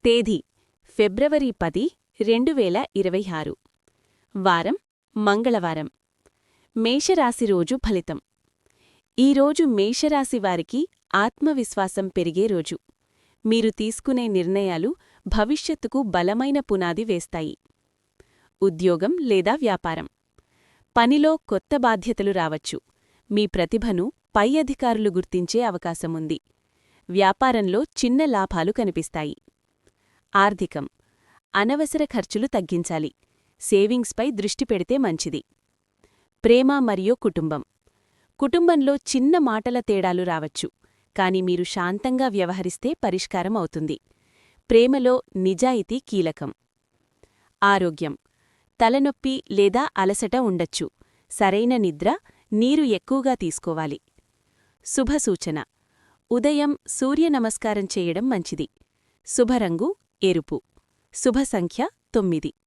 తేదీ ఫిబ్రవరి 10, 2026 వారం మంగళవారం మేషరాశి రోజు ఫలితం ఈరోజు మేషరాశివారికి ఆత్మవిశ్వాసం పెరిగే రోజు మీరు తీసుకునే నిర్ణయాలు భవిష్యత్తుకు బలమైన పునాది వేస్తాయి ఉద్యోగం లేదా వ్యాపారం పనిలో కొత్త బాధ్యతలు రావచ్చు మీ ప్రతిభను పై అధికారులు గుర్తించే అవకాశముంది వ్యాపారంలో చిన్న లాభాలు కనిపిస్తాయి ఆర్థికం అనవసర ఖర్చులు తగ్గించాలి సేవింగ్స్పై దృష్టి పెడితే మంచిది ప్రేమ మరియు కుటుంబంలో చిన్న మాటల తేడాలు రావచ్చు కాని మీరు శాంతంగా వ్యవహరిస్తే పరిష్కారం అవుతుంది ప్రేమలో నిజాయితీ కీలకం ఆరోగ్యం తలనొప్పి లేదా అలసట ఉండొచ్చు సరైన నిద్ర నీరు ఎక్కువగా తీసుకోవాలి శుభసూచన ఉదయం సూర్యనమస్కారం చేయడం మంచిది శుభరంగు ఎరుపు శుభసంఖ్య 9